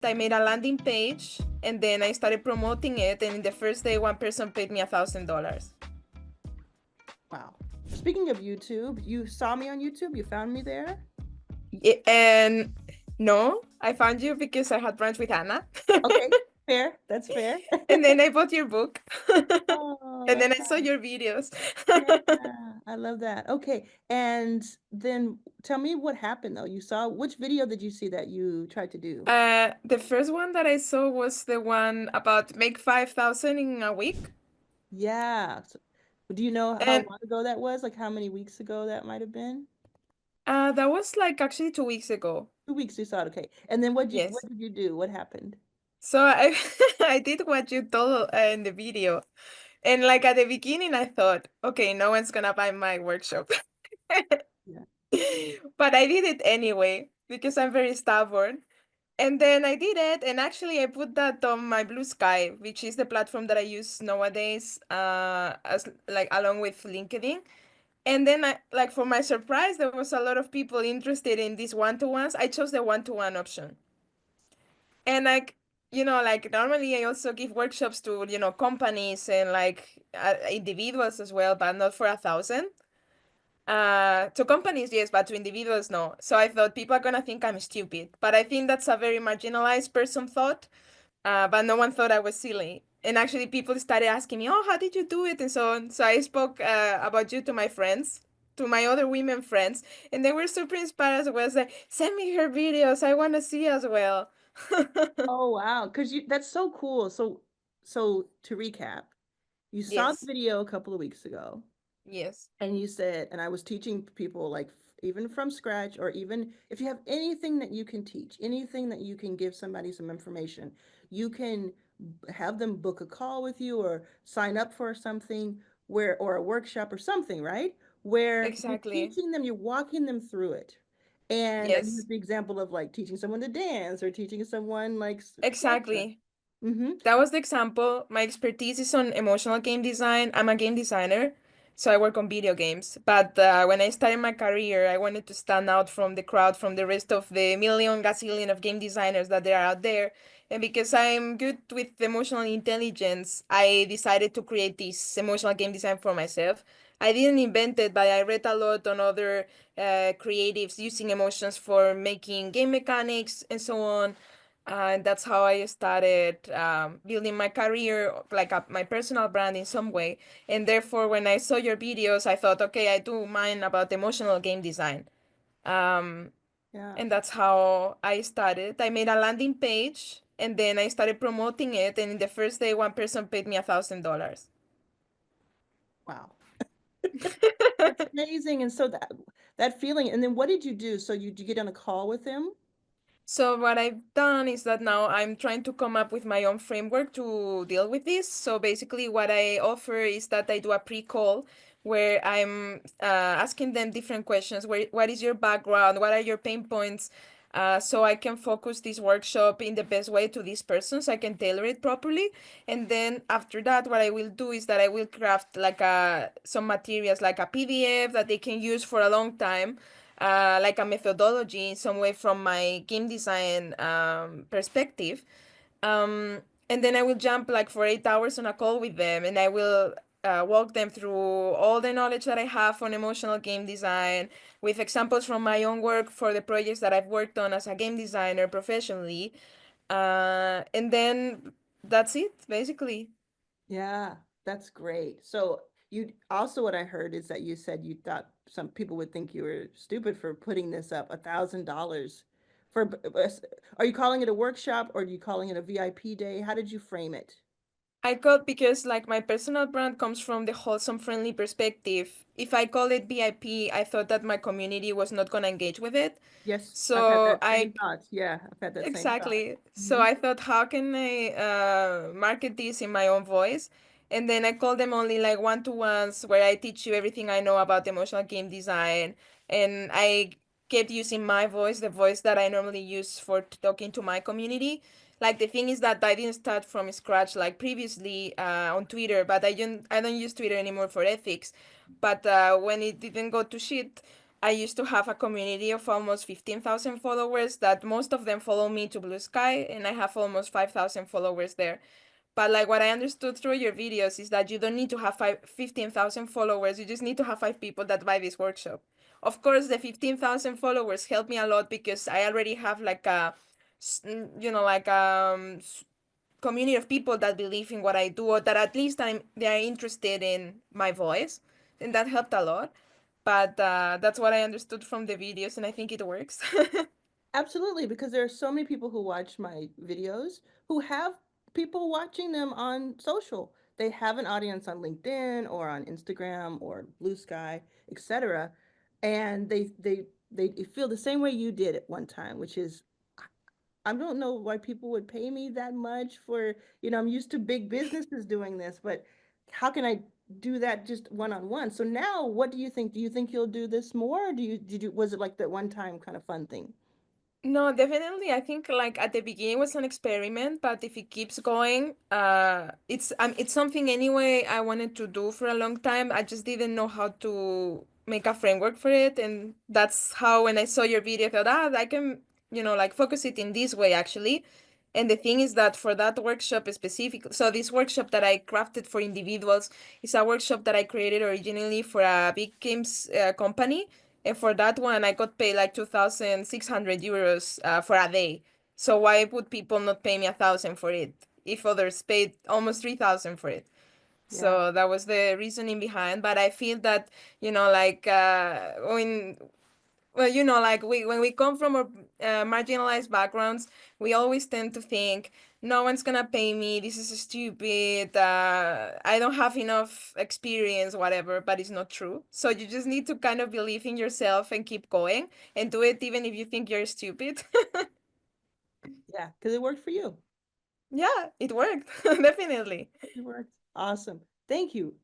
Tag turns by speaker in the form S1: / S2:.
S1: I made a landing page and then I started promoting it. And in the first day, one person paid me $1,000.
S2: Wow. Speaking of YouTube, you saw me on YouTube? You found me there?
S1: And no, I found you because I had brunch with Anna.
S2: Okay, fair. That's fair.
S1: And then I bought your book.
S2: Oh,
S1: And
S2: that's
S1: then I saw your videos.
S2: yeah. I love that. Okay, and then tell me what happened though. You saw which video did you see that you tried to do?
S1: The first one that I saw was the one about make 5,000 in a week.
S2: Yeah. Do you know how
S1: And
S2: long ago that was? Like how many weeks ago that might have been?
S1: that was like actually 2 weeks ago.
S2: 2 weeks you saw it. Okay. And then what
S1: Yes.
S2: did you do? What happened?
S1: So I I did what you told in the video. And like at the beginning, I thought, okay, no one's gonna buy my workshop.
S2: Yeah.
S1: But I did it anyway because I'm very stubborn. And then I did it, and actually I put that on my Blue Sky, which is the platform that I use nowadays, as like along with LinkedIn. And then like for my surprise, there was a lot of people interested in these one-to-ones. I chose the one-to-one option. And like, like normally I also give workshops to, companies and like individuals as well, but not for 1,000. To companies, yes, but to individuals, no. So I thought people are gonna think I'm stupid, but I think that's a very marginalized person thought. But no one thought I was silly. And actually, people started asking me, "Oh, how did you do it?" and so on. So I spoke about you to my friends, to my other women friends, and they were super inspired as well. It's like, send me her videos. I want to see as well.
S2: Oh wow, because you that's so cool. So to recap, you saw the
S1: Yes,
S2: video a couple of weeks ago.
S1: yes,
S2: And you said, and I was teaching people like even from scratch, or even if you have anything that you can teach, anything that you can give somebody some information, you can have them book a call with you or sign up for something where, or a workshop or something, right? Where you're
S1: exactly.
S2: teaching them, you're walking them through it. And I use
S1: Yes,
S2: the example of like teaching someone to dance or teaching someone like sculpture.
S1: exactly.
S2: Mm-hmm.
S1: That was the example. My expertise is on emotional game design. I'm a game designer, so I work on video games. But when I started my career, I wanted to stand out from the crowd, from the rest of the million gazillion of game designers that there are out there. And because I'm good with emotional intelligence, I decided to create this emotional game design for myself. I didn't invent it, but I read a lot on other creatives using emotions for making game mechanics and so on. And that's how I started building my career, like my personal brand in some way. And therefore, when I saw your videos, I thought, okay, I do mine about emotional game design. Um,
S2: Yeah.
S1: and that's how I started. I made a landing page and then I started promoting it. And in the first day, one person paid me $1,000.
S2: Wow. That's amazing. And so that feeling, and then what did you do? So you get on a call with him?
S1: So what I've done is that now I'm trying to come up with my own framework to deal with this. So basically what I offer is that I do a pre-call where I'm asking them different questions. What is your background? What are your pain points? So I can focus this workshop in the best way to this person so I can tailor it properly. And then after that, what I will do is that I will craft like some materials like a PDF that they can use for a long time, like a methodology in some way from my game design perspective. Um, and then I will jump like for 8 hours on a call with them and I will walk them through all the knowledge that I have on emotional game design with examples from my own work for the projects that I've worked on as a game designer professionally. And then that's it, basically.
S2: Yeah, that's great. So you also, what I heard is that you said you thought some people would think you were stupid for putting this up, $1,000 for, are you calling it a workshop or are you calling it a VIP day? How did you frame it?
S1: I call because like my personal brand comes from the wholesome friendly perspective. If I call it VIP, I thought that my community was not gonna engage with it.
S2: Yes, I've had
S1: So
S2: that same
S1: I
S2: thought. Yeah, I've had that same thought.
S1: exactly. So
S2: Hmm.
S1: I thought, how can I market this in my own voice? And then I call them only like one-to-ones where I teach you everything I know about emotional game design. And I kept using my voice, the voice that I normally use for talking to my community. Like the thing is that I didn't start from scratch like previously on Twitter, but I don't use Twitter anymore for ethics. But when it didn't go to shit, I used to have a community of almost 15,000 followers that most of them follow me to Blue Sky, and I have almost 5,000 followers there. But like what I understood through your videos is that you don't need to have 15,000 followers. You just need to have five people that buy this workshop. Of course, the 15,000 followers help me a lot because I already have like a, like community of people that believe in what I do, or that at least they are interested in my voice, and that helped a lot. But that's what I understood from the videos, and I think it works.
S2: Absolutely, because there are so many people who watch my videos who have people watching them on social. They have an audience on LinkedIn or on Instagram or Blue Sky, etc. And they feel the same way you did at one time, which is I don't know why people would pay me that much for, I'm used to big businesses doing this, but how can I do that just one on one? So now what do you think? Do you think you'll do this more? Or was it like that one time kind of fun thing?
S1: No, definitely. I think like at the beginning was an experiment, but if it keeps going, it's something anyway I wanted to do for a long time. I just didn't know how to make a framework for it, and that's how when I saw your video, I thought, I can, like focus it in this way actually. And the thing is that for that workshop specific, so this workshop that I crafted for individuals is a workshop that I created originally for a big games company, and for that one, I got paid like 2,600 euros for a day. So why would people not pay me 1,000 for it if others paid almost 3,000 for it?
S2: Yeah.
S1: So that was the reasoning behind. But I feel that, like like when we come from marginalized backgrounds, we always tend to think no one's gonna pay me. This is stupid. I don't have enough experience, whatever. But it's not true. So you just need to kind of believe in yourself and keep going and do it, even if you think you're stupid.
S2: Yeah, because it worked for you.
S1: Yeah, it worked. Definitely.
S2: It worked. Awesome. Thank you.